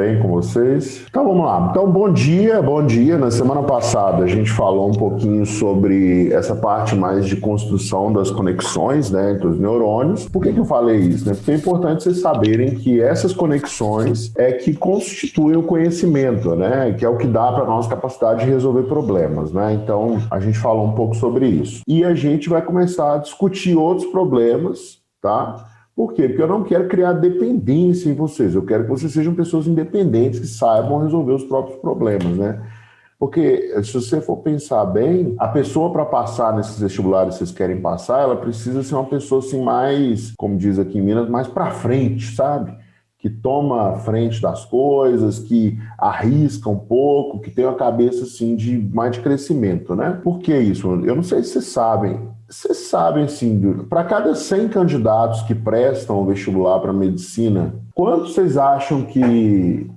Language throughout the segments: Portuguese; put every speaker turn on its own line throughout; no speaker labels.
bem com vocês? Então vamos lá. Então, bom dia, bom dia. Na semana passada a gente falou um pouquinho sobre essa parte mais de construção das conexões, né, entre os neurônios. Por que eu falei isso? Né? Porque é importante vocês saberem que essas conexões é que constituem o conhecimento, né, que é o que dá para a nossa capacidade de resolver problemas, né? Então a gente falou um pouco sobre isso. E a gente vai começar a discutir outros problemas, tá? Por quê? Porque eu não quero criar dependência em vocês. Eu quero que vocês sejam pessoas independentes que saibam resolver os próprios problemas, né? Porque se você for pensar bem, a pessoa para passar nesses vestibulares que vocês querem passar, ela precisa ser uma pessoa assim mais, como diz aqui em Minas, mais para frente, sabe? Que toma a frente das coisas, que arrisca um pouco, que tem uma cabeça assim de mais de crescimento, né? Por que isso? Eu não sei se vocês sabem. Vocês sabem, assim, para cada 100 candidatos que prestam o vestibular para medicina, quantos vocês acham que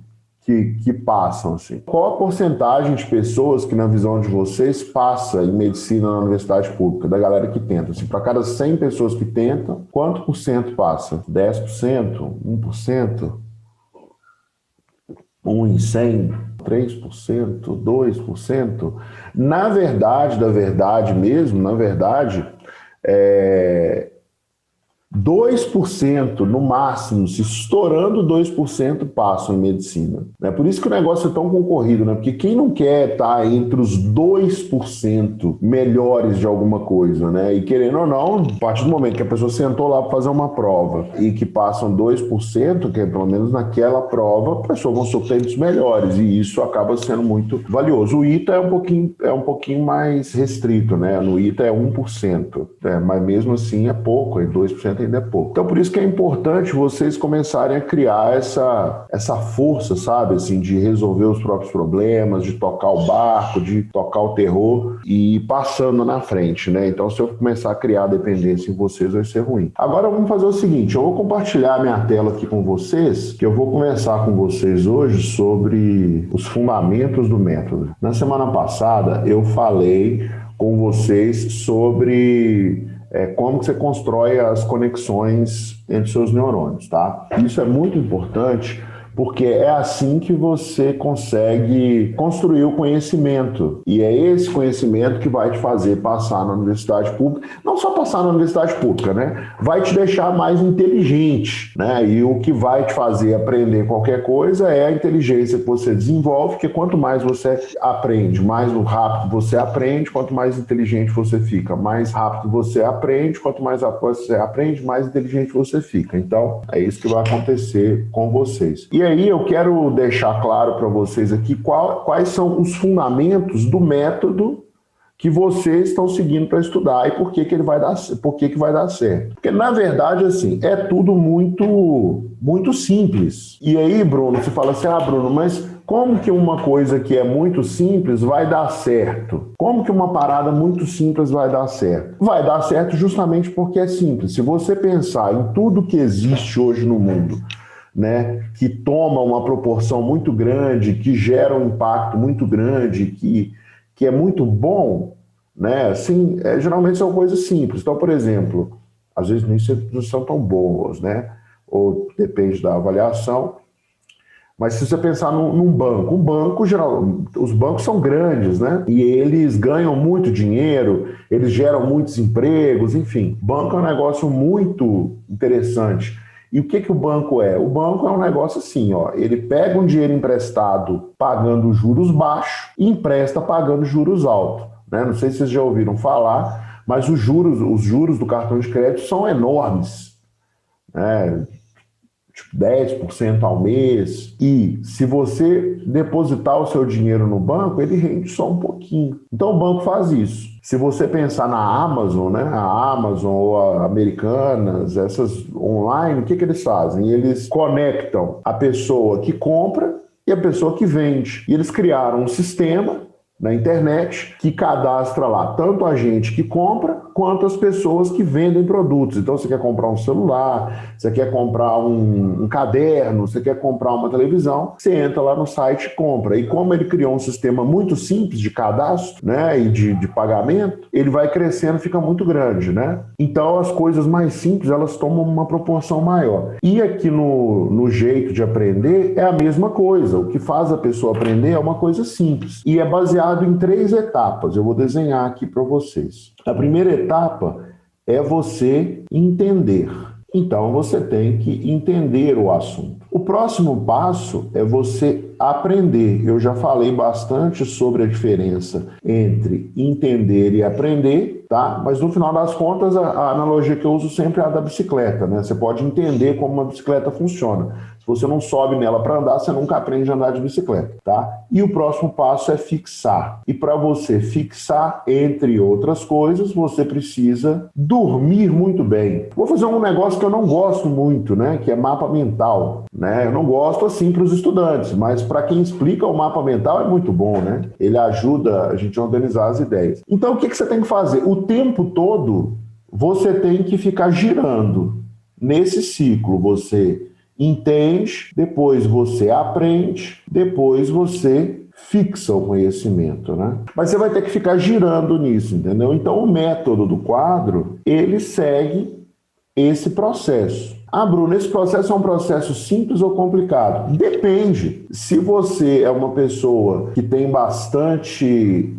passam, assim? Qual a porcentagem de pessoas que, na visão de vocês, passa em medicina na universidade pública, da galera que tenta? Assim, para cada 100 pessoas que tentam, quanto por cento passa? 10%? 1%? 1 em 100? 3%? 2%? Na verdade, da verdade mesmo, 2% no máximo, se estourando 2% passam em medicina. É por isso que o negócio é tão concorrido, né? Porque quem não quer estar entre os 2% melhores de alguma coisa, né? E querendo ou não, a partir do momento que a pessoa sentou lá para fazer uma prova e que passam 2%, que é pelo menos naquela prova, a pessoa vão ser os melhores, e isso acaba sendo muito valioso. O ITA é um pouquinho mais restrito, né? No ITA é 1%, mas mesmo assim é pouco, é 2% ainda é pouco. Então, por isso que é importante vocês começarem a criar essa força, sabe, assim, de resolver os próprios problemas, de tocar o barco, de tocar o terror e ir passando na frente, né? Então, se eu começar a criar dependência em vocês, vai ser ruim. Agora, vamos fazer o seguinte, eu vou compartilhar minha tela aqui com vocês, que eu vou conversar com vocês hoje sobre os fundamentos do método. Na semana passada, eu falei com vocês sobre como que você constrói as conexões entre seus neurônios, tá? Isso é muito importante porque é assim que você consegue construir o conhecimento. E é esse conhecimento que vai te fazer passar na universidade pública. Não só passar na universidade pública, né? Vai te deixar mais inteligente, né? E o que vai te fazer aprender qualquer coisa é a inteligência que você desenvolve, porque quanto mais você aprende, mais rápido você aprende, quanto mais inteligente você fica. Mais rápido você aprende, quanto mais rápido você aprende, mais inteligente você fica. Então, é isso que vai acontecer com vocês. E aí eu quero deixar claro para vocês aqui quais são os fundamentos do método que vocês estão seguindo para estudar e por que ele vai dar, por que vai dar certo. Porque, na verdade, assim, é tudo muito simples. E aí, Bruno, você fala assim, Bruno, mas como que uma coisa que é muito simples vai dar certo? Como que uma parada muito simples vai dar certo? Vai dar certo justamente porque é simples. Se você pensar em tudo que existe hoje no mundo, né, que toma uma proporção muito grande, que gera um impacto muito grande, que é muito bom, né, assim, geralmente são coisas simples. Então, por exemplo, às vezes não são tão boas, né, ou depende da avaliação, mas se você pensar num banco, os bancos são grandes, né, e eles ganham muito dinheiro, eles geram muitos empregos, enfim, banco é um negócio muito interessante. E o que o banco é? O banco é um negócio assim, ó, ele pega um dinheiro emprestado pagando juros baixos e empresta pagando juros altos, né? Não sei se vocês já ouviram falar, mas os juros do cartão de crédito são enormes, né? Tipo 10% ao mês. E se você depositar o seu dinheiro no banco, ele rende só um pouquinho. Então o banco faz isso. Se você pensar na Amazon, né? A Amazon ou a Americanas, essas online, o que eles fazem? Eles conectam a pessoa que compra e a pessoa que vende. E eles criaram um sistema na internet que cadastra lá tanto a gente que compra quanto as pessoas que vendem produtos. Então, você quer comprar um celular, você quer comprar um caderno, você quer comprar uma televisão, você entra lá no site e compra. E como ele criou um sistema muito simples de cadastro, né, e de pagamento, ele vai crescendo, fica muito grande, né? Então, as coisas mais simples, elas tomam uma proporção maior. E aqui no jeito de aprender, é a mesma coisa. O que faz a pessoa aprender é uma coisa simples. E é baseado em 3 etapas. Eu vou desenhar aqui para vocês. A primeira etapa é você entender. Então, você tem que entender o assunto. O próximo passo é você aprender. Eu já falei bastante sobre a diferença entre entender e aprender, tá? Mas no final das contas, a analogia que eu uso sempre é a da bicicleta, né? Você pode entender como uma bicicleta funciona. Se você não sobe nela para andar, você nunca aprende a andar de bicicleta, tá? E o próximo passo é fixar. E para você fixar, entre outras coisas, você precisa dormir muito bem. Vou fazer um negócio que eu não gosto muito, né? Que é mapa mental, né? Eu não gosto assim para os estudantes, mas para quem explica o mapa mental é muito bom, né? Ele ajuda a gente a organizar as ideias. Então, o que você tem que fazer? O tempo todo, você tem que ficar girando. Nesse ciclo, você entende, depois você aprende, depois você fixa o conhecimento, né? Mas você vai ter que ficar girando nisso, entendeu? Então, o método do quadro, ele segue esse processo. Ah, Bruno, esse processo é um processo simples ou complicado? Depende. Se você é uma pessoa que tem bastante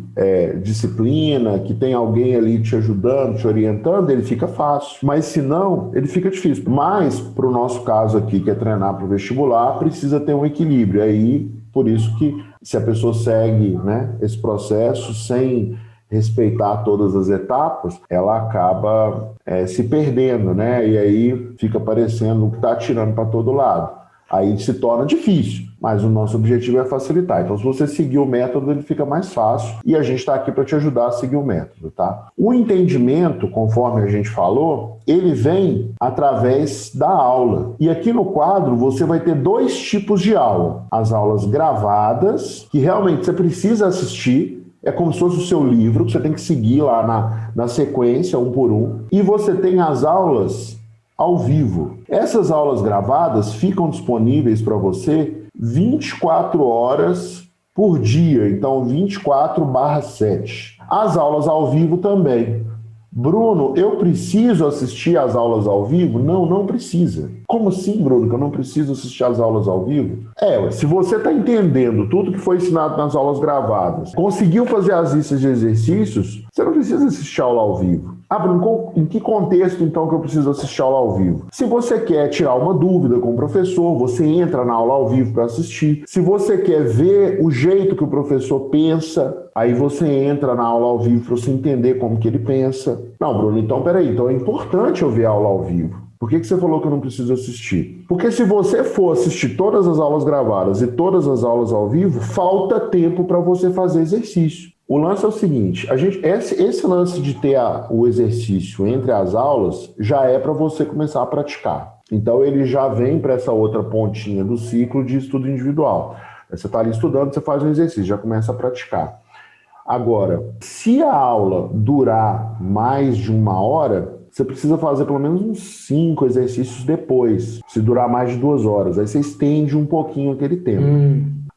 disciplina, que tem alguém ali te ajudando, te orientando, ele fica fácil. Mas se não, ele fica difícil. Mas, para o nosso caso aqui, que é treinar para o vestibular, precisa ter um equilíbrio. Aí, por isso que se a pessoa segue, né, esse processo sem respeitar todas as etapas, ela acaba se perdendo, né? E aí fica parecendo que está atirando para todo lado. Aí se torna difícil, mas o nosso objetivo é facilitar. Então, se você seguir o método, ele fica mais fácil e a gente está aqui para te ajudar a seguir o método, tá? O entendimento, conforme a gente falou, ele vem através da aula. E aqui no quadro, você vai ter 2 tipos de aula. As aulas gravadas, que realmente você precisa assistir, é como se fosse o seu livro, que você tem que seguir lá na sequência, um por um. E você tem as aulas ao vivo. Essas aulas gravadas ficam disponíveis para você 24 horas por dia, então 24/7. As aulas ao vivo também. Bruno, eu preciso assistir às aulas ao vivo? Não, não precisa. Como assim, Bruno, que eu não preciso assistir às aulas ao vivo? Se você está entendendo tudo que foi ensinado nas aulas gravadas, conseguiu fazer as listas de exercícios, você não precisa assistir a aula ao vivo. Ah, Bruno, em que contexto, então, que eu preciso assistir a aula ao vivo? Se você quer tirar uma dúvida com o professor, você entra na aula ao vivo para assistir. Se você quer ver o jeito que o professor pensa, aí você entra na aula ao vivo para você entender como que ele pensa. Não, Bruno, então, peraí, então é importante eu ver a aula ao vivo. Por que você falou que eu não preciso assistir? Porque se você for assistir todas as aulas gravadas e todas as aulas ao vivo, falta tempo para você fazer exercício. O lance é o seguinte, esse lance de ter o exercício entre as aulas já é para você começar a praticar. Então ele já vem para essa outra pontinha do ciclo de estudo individual. Você está ali estudando, você faz um exercício, já começa a praticar. Agora, se a aula durar mais de 1 hora, você precisa fazer pelo menos uns 5 exercícios depois. Se durar mais de 2 horas, aí você estende um pouquinho aquele tempo.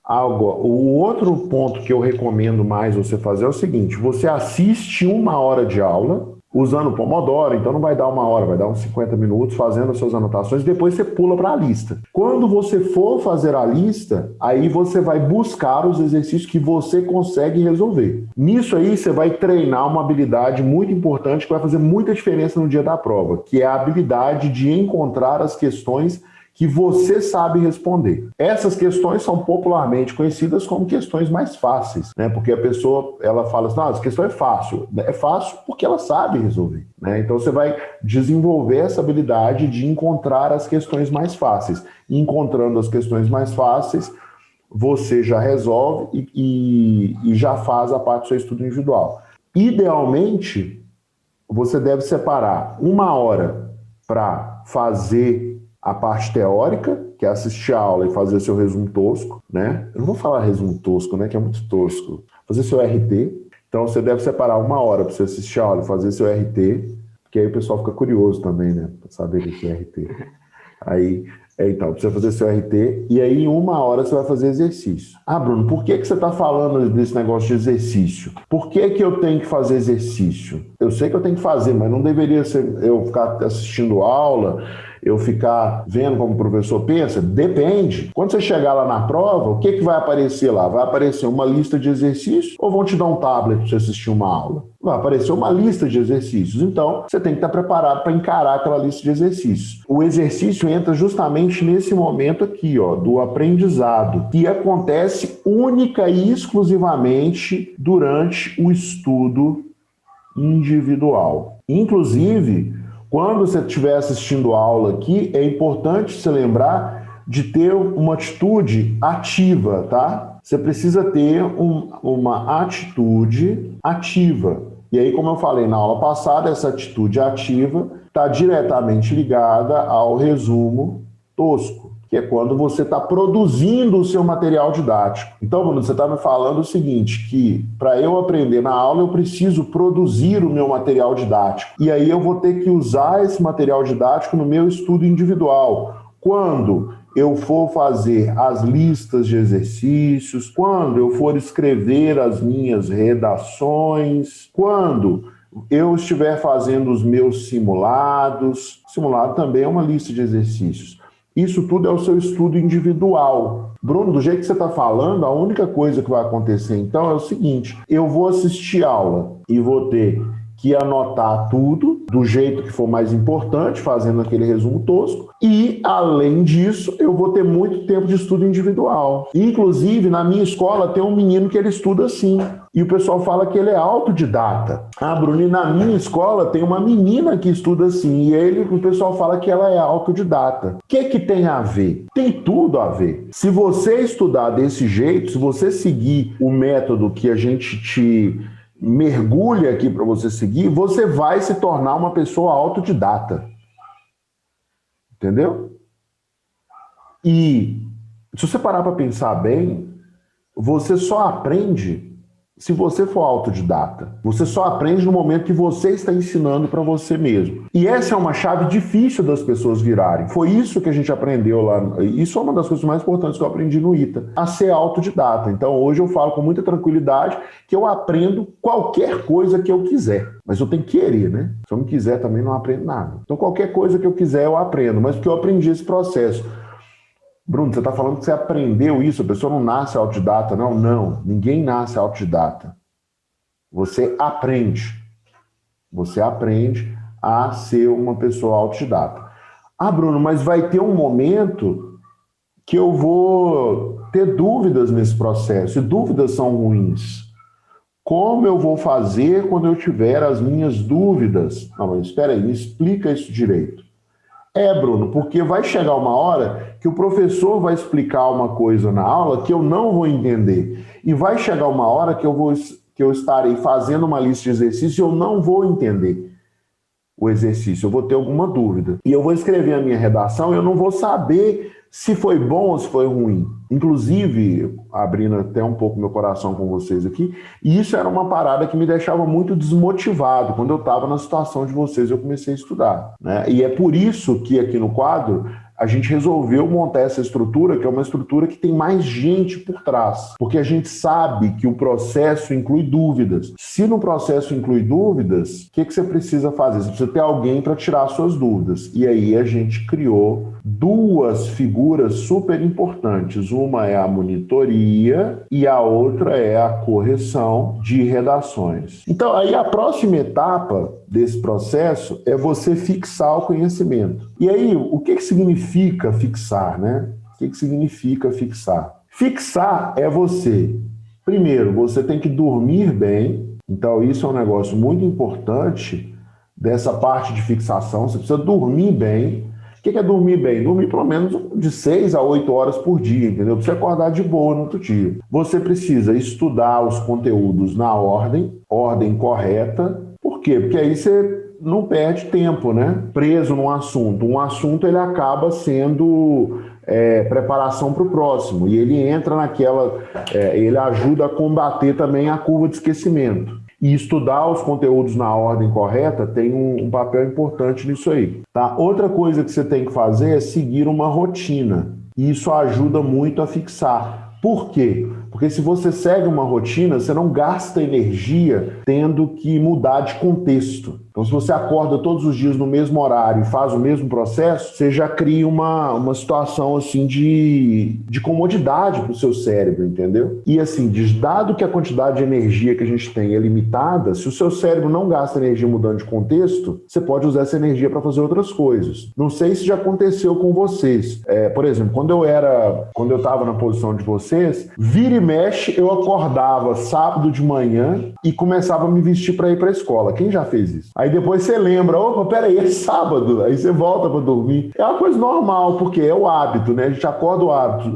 Agora, o outro ponto que eu recomendo mais você fazer é o seguinte, você assiste 1 hora de aula, usando o Pomodoro, então não vai dar 1 hora, vai dar uns 50 minutos fazendo as suas anotações, depois você pula para a lista. Quando você for fazer a lista, aí você vai buscar os exercícios que você consegue resolver. Nisso aí você vai treinar uma habilidade muito importante que vai fazer muita diferença no dia da prova, que é a habilidade de encontrar as questões que você sabe responder. Essas questões são popularmente conhecidas como questões mais fáceis, né? Porque a pessoa, ela fala assim, essa questão é fácil. É fácil porque ela sabe resolver, né? Então você vai desenvolver essa habilidade de encontrar as questões mais fáceis. E encontrando as questões mais fáceis, você já resolve e já faz a parte do seu estudo individual. Idealmente, você deve separar 1 hora para fazer a parte teórica, que é assistir a aula e fazer seu resumo tosco, né? Eu não vou falar resumo tosco, né? Que é muito tosco. Fazer seu RT. Então você deve separar 1 hora para você assistir a aula e fazer seu RT, porque aí o pessoal fica curioso também, né? Para saber o que é RT. Aí, então, precisa fazer seu RT e aí em 1 hora você vai fazer exercício. Ah, Bruno, por que você está falando desse negócio de exercício? Por que eu tenho que fazer exercício? Eu sei que eu tenho que fazer, mas não deveria ser eu ficar assistindo aula, eu ficar vendo como o professor pensa? Depende. Quando você chegar lá na prova, o que vai aparecer lá? Vai aparecer uma lista de exercícios ou vão te dar um tablet para você assistir uma aula? Vai aparecer uma lista de exercícios. Então, você tem que estar preparado para encarar aquela lista de exercícios. O exercício entra justamente nesse momento aqui, ó, do aprendizado, que acontece única e exclusivamente durante o estudo individual. Inclusive, quando você estiver assistindo aula aqui, é importante você lembrar de ter uma atitude ativa, tá? Você precisa ter uma atitude ativa. E aí, como eu falei na aula passada, essa atitude ativa está diretamente ligada ao resumo tosco, que é quando você está produzindo o seu material didático. Então, Bruno, você está me falando o seguinte, que para eu aprender na aula, eu preciso produzir o meu material didático. E aí eu vou ter que usar esse material didático no meu estudo individual. Quando eu for fazer as listas de exercícios, quando eu for escrever as minhas redações, quando eu estiver fazendo os meus simulados. Simulado também é uma lista de exercícios. Isso tudo é o seu estudo individual. Bruno, do jeito que você está falando, a única coisa que vai acontecer então é o seguinte: eu vou assistir aula e vou ter que anotar tudo do jeito que for mais importante, fazendo aquele resumo tosco. E, além disso, eu vou ter muito tempo de estudo individual. Inclusive, na minha escola tem um menino que ele estuda assim. E o pessoal fala que ele é autodidata. Ah, Bruno, e na minha escola tem uma menina que estuda assim. E o pessoal fala que ela é autodidata. O que tem a ver? Tem tudo a ver. Se você estudar desse jeito, se você seguir o método que a gente te mergulha aqui para você seguir, você vai se tornar uma pessoa autodidata. Entendeu? E se você parar para pensar bem, você só aprende se você for autodidata. Você só aprende no momento que você está ensinando para você mesmo. E essa é uma chave difícil das pessoas virarem. Foi isso que a gente aprendeu lá. Isso é uma das coisas mais importantes que eu aprendi no ITA, a ser autodidata. Então hoje eu falo com muita tranquilidade que eu aprendo qualquer coisa que eu quiser. Mas eu tenho que querer, né? Se eu não quiser também não aprendo nada. Então qualquer coisa que eu quiser eu aprendo, mas porque eu aprendi esse processo. Bruno, você está falando que você aprendeu isso, a pessoa não nasce autodidata, não? Não, ninguém nasce autodidata. Você aprende. Você aprende a ser uma pessoa autodidata. Ah, Bruno, mas vai ter um momento que eu vou ter dúvidas nesse processo, e dúvidas são ruins. Como eu vou fazer quando eu tiver as minhas dúvidas? Não, mas espera aí, me explica isso direito. Bruno, porque vai chegar uma hora que o professor vai explicar uma coisa na aula que eu não vou entender. E vai chegar uma hora que eu estarei fazendo uma lista de exercícios e eu não vou entender o exercício, eu vou ter alguma dúvida. E eu vou escrever a minha redação e eu não vou saber se foi bom ou se foi ruim. Inclusive, abrindo até um pouco meu coração com vocês aqui, e isso era uma parada que me deixava muito desmotivado. Quando eu estava na situação de vocês, eu comecei a estudar, né? E é por isso que aqui no quadro a gente resolveu montar essa estrutura, que é uma estrutura que tem mais gente por trás. Porque a gente sabe que o processo inclui dúvidas. Se no processo inclui dúvidas, o que você precisa fazer? Você precisa ter alguém para tirar suas dúvidas. E aí a gente criou duas figuras super importantes. Uma é a monitoria e a outra é a correção de redações. Então, aí a próxima etapa desse processo é você fixar o conhecimento. E aí, o que significa fixar, né? O que significa fixar? Fixar é você, primeiro, você tem que dormir bem. Então, isso é um negócio muito importante dessa parte de fixação. Você precisa dormir bem. O que é dormir bem? Dormir pelo menos de 6 a 8 horas por dia, entendeu? Pra você acordar de boa no outro dia. Você precisa estudar os conteúdos na ordem correta. Por quê? Porque aí você não perde tempo, né? Preso num assunto. Um assunto ele acaba sendo preparação para o próximo. E ele entra naquela... ele ajuda a combater também a curva de esquecimento. E estudar os conteúdos na ordem correta tem um papel importante nisso aí. Tá? Outra coisa que você tem que fazer é seguir uma rotina. E isso ajuda muito a fixar. Por quê? Porque se você segue uma rotina, você não gasta energia tendo que mudar de contexto. Então, se você acorda todos os dias no mesmo horário e faz o mesmo processo, você já cria uma situação assim de comodidade para o seu cérebro, entendeu? E assim, dado que a quantidade de energia que a gente tem é limitada, se o seu cérebro não gasta energia mudando de contexto, você pode usar essa energia para fazer outras coisas. Não sei se já aconteceu com vocês. Por exemplo, quando eu estava na posição de vocês, vira e mexe, eu acordava sábado de manhã e começava a me vestir para ir para a escola. Quem já fez isso? Aí depois você lembra, opa, peraí, é sábado. Aí você volta para dormir. É uma coisa normal, porque é o hábito, né? A gente acorda o hábito,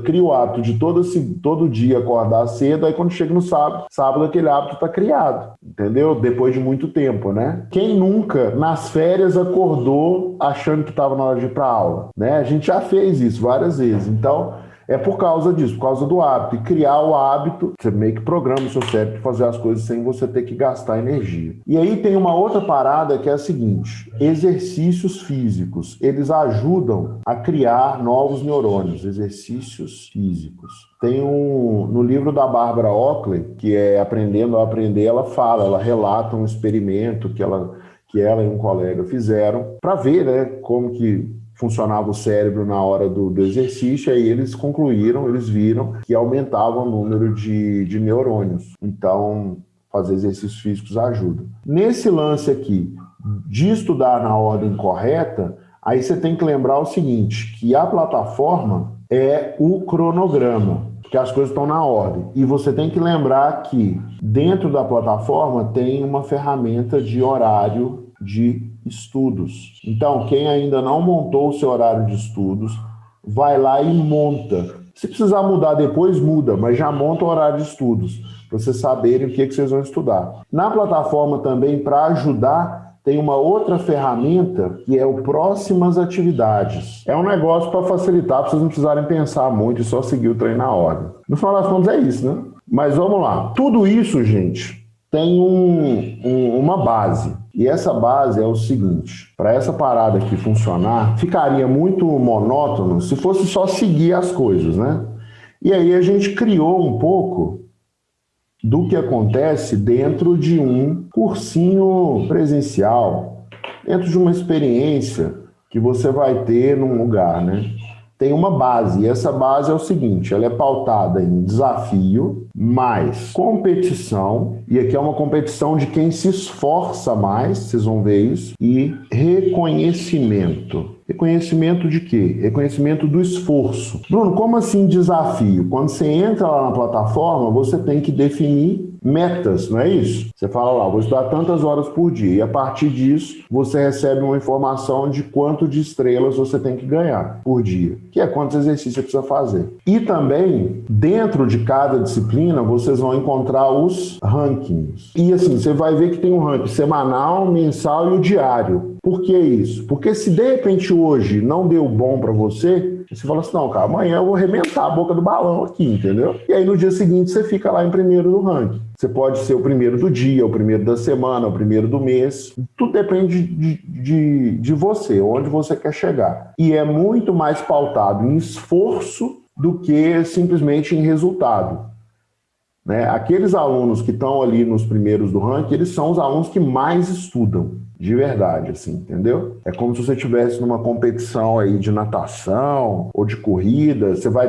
cria o hábito de todo dia acordar cedo, aí quando chega no sábado aquele hábito está criado, entendeu? Depois de muito tempo, né? Quem nunca, nas férias, acordou achando que estava na hora de ir para aula, né? A gente já fez isso várias vezes. Então, é por causa disso, por causa do hábito. E criar o hábito, você meio que programa o seu cérebro de fazer as coisas sem você ter que gastar energia. E aí tem uma outra parada que é a seguinte: exercícios físicos, eles ajudam a criar novos neurônios, exercícios físicos. Tem no livro da Barbara Oakley, que é Aprendendo a Aprender, ela relata um experimento que ela e um colega fizeram para ver, né, como que funcionava o cérebro na hora do exercício, aí eles viram que aumentava o número de neurônios. Então, fazer exercícios físicos ajuda. Nesse lance aqui, de estudar na ordem correta, aí você tem que lembrar o seguinte, que a plataforma é o cronograma, que as coisas estão na ordem. E você tem que lembrar que dentro da plataforma tem uma ferramenta de horário de estudos. Então, quem ainda não montou o seu horário de estudos, vai lá e monta. Se precisar mudar depois, muda, mas já monta o horário de estudos, para vocês saberem o que vocês vão estudar. Na plataforma também, para ajudar, tem uma outra ferramenta que é o Próximas Atividades. É um negócio para facilitar, para vocês não precisarem pensar muito e só seguir o treino na ordem. No final das contas é isso, né? Mas vamos lá. Tudo isso, gente, tem uma base. E essa base é o seguinte: para essa parada aqui funcionar, ficaria muito monótono se fosse só seguir as coisas, né? E aí a gente criou um pouco do que acontece dentro de um cursinho presencial, dentro de uma experiência que você vai ter num lugar, né? Tem uma base, e essa base é o seguinte: ela é pautada em desafio, mais competição, e aqui é uma competição de quem se esforça mais, vocês vão ver isso, e reconhecimento. Reconhecimento de quê? Reconhecimento do esforço. Bruno, como assim desafio? Quando você entra lá na plataforma, você tem que definir metas, não é isso? Você fala lá, vou estudar tantas horas por dia, e a partir disso você recebe uma informação de quanto de estrelas você tem que ganhar por dia, que é quantos exercícios você precisa fazer. E também, dentro de cada disciplina, vocês vão encontrar os rankings. E assim, você vai ver que tem um ranking semanal, mensal e o diário. Por que isso? Porque se de repente hoje não deu bom para você, você fala assim, não, cara, amanhã eu vou arrebentar a boca do balão aqui, entendeu? E aí no dia seguinte você fica lá em primeiro do ranking. Você pode ser o primeiro do dia, o primeiro da semana, o primeiro do mês. Tudo depende de você, onde você quer chegar. E é muito mais pautado em esforço do que simplesmente em resultado. Né? Aqueles alunos que estão ali nos primeiros do ranking, eles são os alunos que mais estudam. De verdade, assim, entendeu? É como se você estivesse numa competição aí de natação ou de corrida, você vai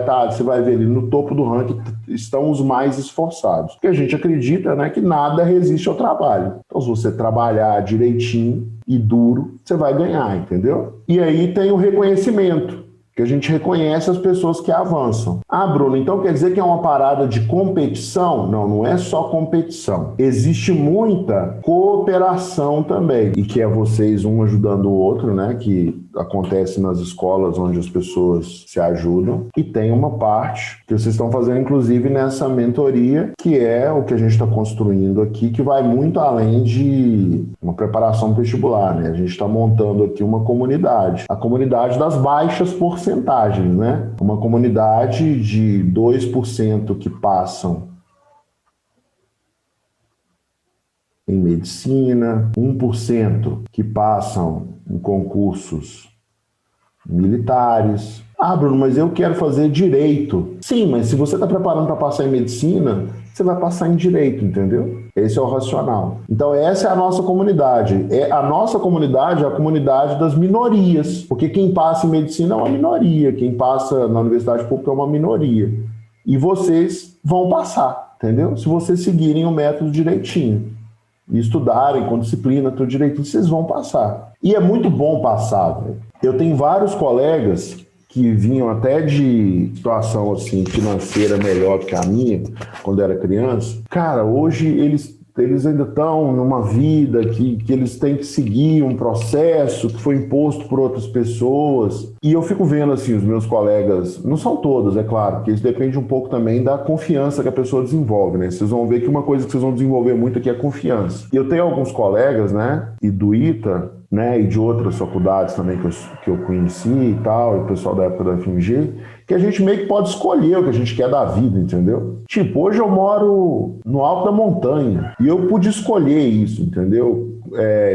ver ali no topo do ranking estão os mais esforçados. Porque a gente acredita, né, que nada resiste ao trabalho. Então, se você trabalhar direitinho e duro, você vai ganhar, entendeu? E aí tem o reconhecimento, que a gente reconhece as pessoas que avançam. Ah, Bruno, então quer dizer que é uma parada de competição? Não, não é só competição. Existe muita cooperação também, e que é vocês um ajudando o outro, né? Que acontece nas escolas onde as pessoas se ajudam, e tem uma parte que vocês estão fazendo, inclusive, nessa mentoria, que é o que a gente está construindo aqui, que vai muito além de uma preparação vestibular, né? A gente está montando aqui uma comunidade, a comunidade das baixas porcentagens, né? Uma comunidade de 2% que passam em medicina, 1% que passam em concursos militares. Ah, Bruno, mas eu quero fazer direito. Sim, mas se você está preparando para passar em medicina, você vai passar em direito, entendeu? Esse é o racional. Então essa é a nossa comunidade. A nossa comunidade é a comunidade das minorias, porque quem passa em medicina é uma minoria, quem passa na universidade pública é uma minoria. E vocês vão passar, entendeu? Se vocês seguirem o método direitinho e estudarem com disciplina, tudo direitinho, vocês vão passar. E é muito bom passar, velho. Eu tenho vários colegas que vinham até de situação assim, financeira melhor que a minha, quando era criança. Cara, hoje eles ainda estão numa vida que eles têm que seguir um processo que foi imposto por outras pessoas. E eu fico vendo assim, os meus colegas, não são todos, é claro, porque isso depende um pouco também da confiança que a pessoa desenvolve, né? Vocês vão ver que uma coisa que vocês vão desenvolver muito aqui é confiança. E eu tenho alguns colegas, né, e do ITA, né, e de outras faculdades também que eu conheci e tal, e o pessoal da época da FMG, que a gente meio que pode escolher o que a gente quer da vida, entendeu? Tipo, hoje eu moro no alto da montanha e eu pude escolher isso, entendeu?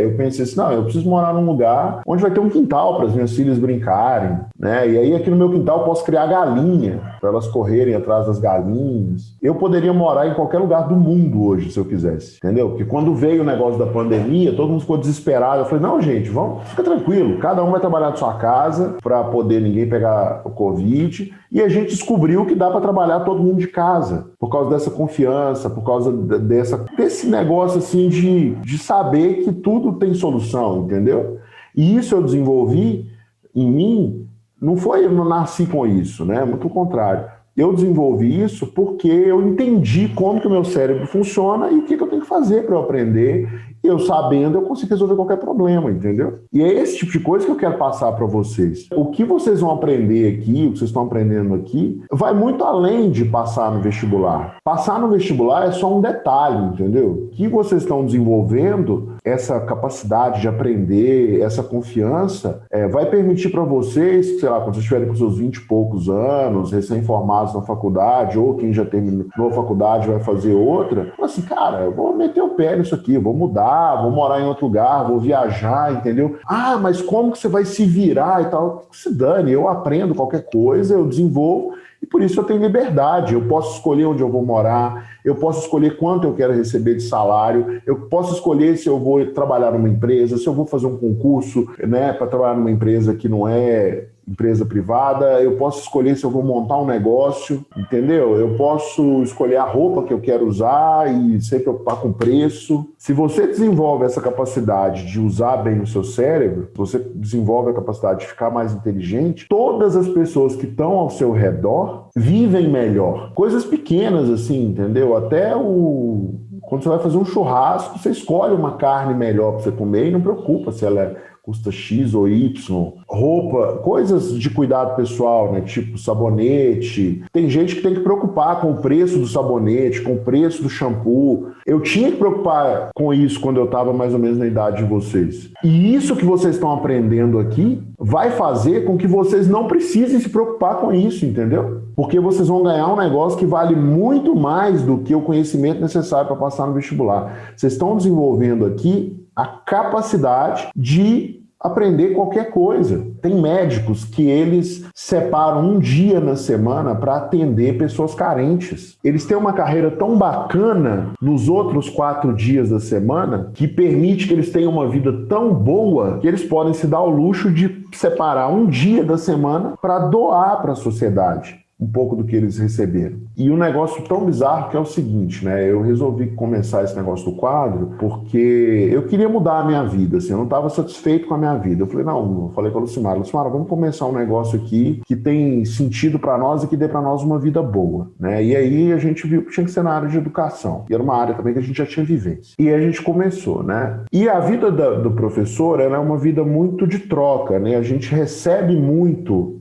Eu pensei assim, não, eu preciso morar num lugar onde vai ter um quintal para as minhas filhas brincarem, né? E aí aqui no meu quintal eu posso criar galinha para elas correrem atrás das galinhas. Eu poderia morar em qualquer lugar do mundo hoje, se eu quisesse, entendeu? Porque quando veio o negócio da pandemia, todo mundo ficou desesperado. Eu falei, não, gente, fica tranquilo, cada um vai trabalhar de sua casa para poder ninguém pegar o Covid. E a gente descobriu que dá para trabalhar todo mundo de casa, por causa dessa confiança, por causa desse negócio assim de saber que tudo tem solução, entendeu? E isso eu desenvolvi em mim, eu não nasci com isso, né? Muito ao contrário. Eu desenvolvi isso porque eu entendi como que o meu cérebro funciona e o que eu tenho que fazer para eu aprender. Eu sabendo, eu consigo resolver qualquer problema, entendeu? E é esse tipo de coisa que eu quero passar para vocês. O que vocês vão aprender aqui, o que vocês estão aprendendo aqui, vai muito além de passar no vestibular. Passar no vestibular é só um detalhe, entendeu? O que vocês estão desenvolvendo, essa capacidade de aprender, essa confiança, vai permitir para vocês, sei lá, quando vocês estiverem com seus 20 e poucos anos, recém-formados na faculdade, ou quem já terminou a faculdade vai fazer outra, assim, cara, eu vou meter o pé nisso aqui, vou mudar, vou morar em outro lugar, vou viajar, entendeu? Ah, mas como que você vai se virar e tal? Se dane, eu aprendo qualquer coisa, eu desenvolvo, e por isso eu tenho liberdade. Eu posso escolher onde eu vou morar, eu posso escolher quanto eu quero receber de salário, eu posso escolher se eu vou trabalhar numa empresa, se eu vou fazer um concurso, né, para trabalhar numa empresa que não é empresa privada, eu posso escolher se eu vou montar um negócio, entendeu? Eu posso escolher a roupa que eu quero usar e sem preocupar com preço. Se você desenvolve essa capacidade de usar bem o seu cérebro, se você desenvolve a capacidade de ficar mais inteligente, todas as pessoas que estão ao seu redor vivem melhor. Coisas pequenas assim, entendeu? Até quando você vai fazer um churrasco, você escolhe uma carne melhor para você comer e não preocupa se ela custa X ou Y, roupa, coisas de cuidado pessoal, né? Tipo sabonete. Tem gente que tem que preocupar com o preço do sabonete, com o preço do shampoo. Eu tinha que preocupar com isso quando eu estava mais ou menos na idade de vocês. E isso que vocês estão aprendendo aqui vai fazer com que vocês não precisem se preocupar com isso, entendeu? Porque vocês vão ganhar um negócio que vale muito mais do que o conhecimento necessário para passar no vestibular. Vocês estão desenvolvendo aqui a capacidade de aprender qualquer coisa. Tem médicos que eles separam um dia na semana para atender pessoas carentes. Eles têm uma carreira tão bacana nos outros 4 dias da semana que permite que eles tenham uma vida tão boa que eles podem se dar ao luxo de separar um dia da semana para doar para a sociedade. um pouco do que eles receberam. E um negócio tão bizarro que é o seguinte, né? Eu resolvi começar esse negócio do quadro porque eu queria mudar a minha vida, assim, eu não estava satisfeito com a minha vida. Eu falei, não, eu falei com a Lucimara, vamos começar um negócio aqui que tem sentido para nós e que dê para nós uma vida boa, né? E aí a gente viu que tinha que ser na área de educação. E era uma área também que a gente já tinha vivência. E a gente começou, né? E a vida do professor, ela é uma vida muito de troca, né? A gente recebe muito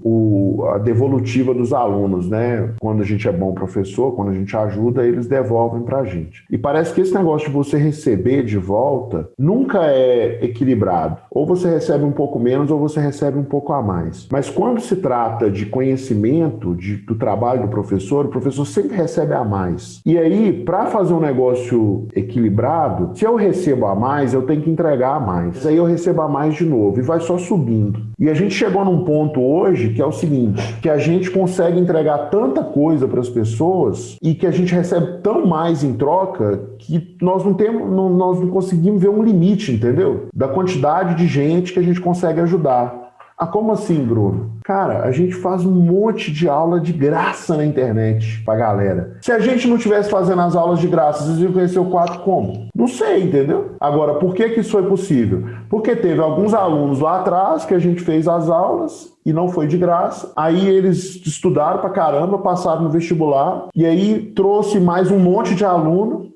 a devolutiva dos alunos, né? Quando a gente é bom professor, quando a gente ajuda, eles devolvem pra gente. E parece que esse negócio de você receber de volta nunca é equilibrado. Ou você recebe um pouco menos ou você recebe um pouco a mais. Mas quando se trata de conhecimento, do trabalho do professor, o professor sempre recebe a mais. E aí, para fazer um negócio equilibrado, se eu recebo a mais, eu tenho que entregar a mais. Aí eu recebo a mais de novo e vai só subindo. E a gente chegou num ponto hoje que é o seguinte, que a gente consegue entregar tanta coisa para as pessoas e que a gente recebe tão mais em troca que nós não conseguimos ver um limite, entendeu? Da quantidade de gente que a gente consegue ajudar. Ah, como assim, Bruno? Cara, a gente faz um monte de aula de graça na internet pra galera. Se a gente não tivesse fazendo as aulas de graça, vocês iam conhecer o quadro como? Não sei, entendeu? Agora, por que isso foi possível? Porque teve alguns alunos lá atrás que a gente fez as aulas e não foi de graça. Aí eles estudaram pra caramba, passaram no vestibular e aí trouxe mais um monte de aluno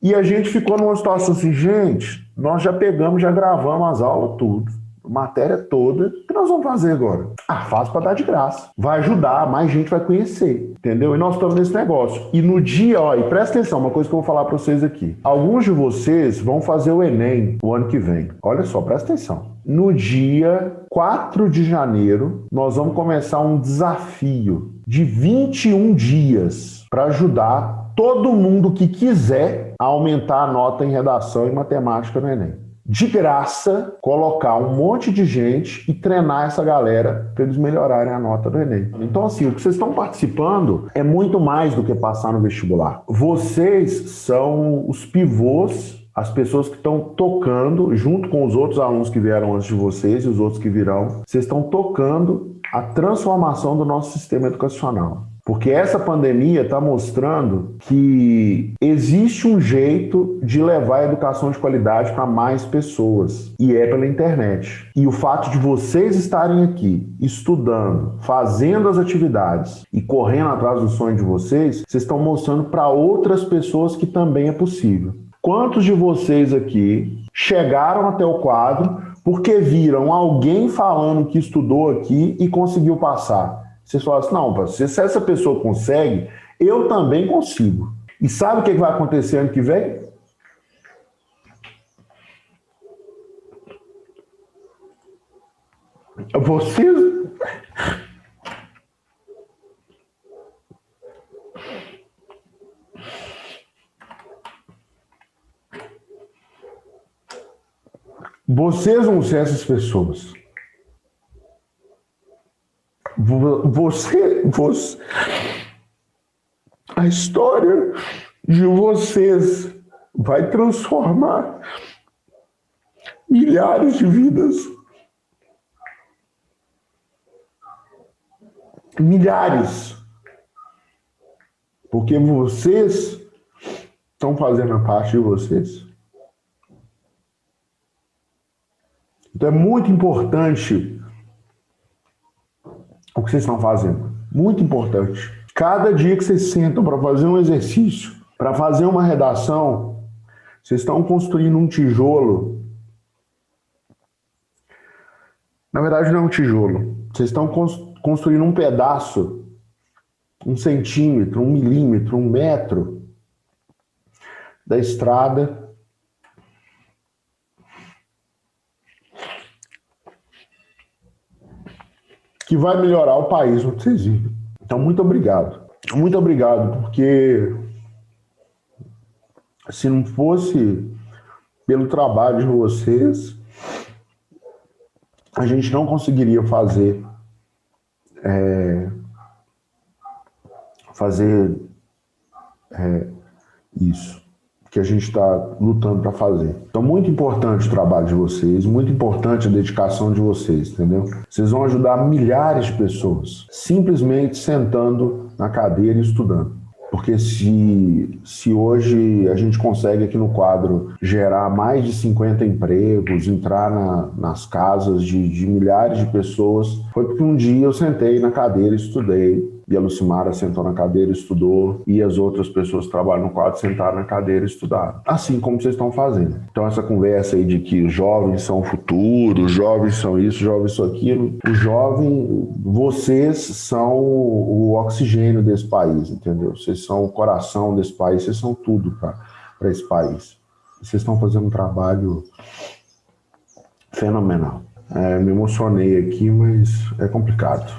e a gente ficou numa situação assim, gente, nós já pegamos, já gravamos as aulas, tudo. Matéria toda, o que nós vamos fazer agora? Ah, faz para dar de graça. Vai ajudar, mais gente vai conhecer, entendeu? E nós estamos nesse negócio. E no dia, ó, e presta atenção, uma coisa que eu vou falar para vocês aqui. Alguns de vocês vão fazer o Enem o ano que vem. Olha só, presta atenção. No dia 4 de janeiro, nós vamos começar um desafio de 21 dias para ajudar todo mundo que quiser a aumentar a nota em redação e matemática no Enem. De graça, colocar um monte de gente e treinar essa galera para eles melhorarem a nota do Enem. Então, assim, o que vocês estão participando é muito mais do que passar no vestibular. Vocês são os pivôs, as pessoas que estão tocando, junto com os outros alunos que vieram antes de vocês e os outros que virão, vocês estão tocando a transformação do nosso sistema educacional. Porque essa pandemia está mostrando que existe um jeito de levar a educação de qualidade para mais pessoas, e é pela internet. E o fato de vocês estarem aqui, estudando, fazendo as atividades e correndo atrás do sonho de vocês estão mostrando para outras pessoas que também é possível. Quantos de vocês aqui chegaram até o quadro porque viram alguém falando que estudou aqui e conseguiu passar? Vocês falam assim, não, se essa pessoa consegue, eu também consigo. E sabe o que vai acontecer ano que vem? Vocês vão ser essas pessoas. A história de vocês vai transformar milhares de vidas. Milhares. Porque vocês estão fazendo a parte de vocês. Então é muito importante o que vocês estão fazendo. Muito importante. Cada dia que vocês sentam para fazer um exercício, para fazer uma redação, vocês estão construindo um tijolo. Na verdade, não é um tijolo. Vocês estão construindo um pedaço, 1 centímetro, 1 milímetro, 1 metro da estrada que vai melhorar o país onde vocês vivem. Então, muito obrigado. Muito obrigado, porque se não fosse pelo trabalho de vocês, a gente não conseguiria fazer isso. que a gente está lutando para fazer. Então, muito importante o trabalho de vocês, muito importante a dedicação de vocês, entendeu? Vocês vão ajudar milhares de pessoas, simplesmente sentando na cadeira e estudando. Porque se hoje a gente consegue aqui no quadro gerar mais de 50 empregos, entrar nas casas de milhares de pessoas, foi porque um dia eu sentei na cadeira e estudei. E a Lucimara sentou na cadeira e estudou, e as outras pessoas que trabalham no quadro sentaram na cadeira e estudaram. Assim como vocês estão fazendo. Então essa conversa aí de que os jovens são o futuro, os jovens são isso, os jovens são aquilo. O jovem, vocês são o oxigênio desse país, entendeu? Vocês são o coração desse país, vocês são tudo para esse país. Vocês estão fazendo um trabalho fenomenal. Me emocionei aqui, mas é complicado.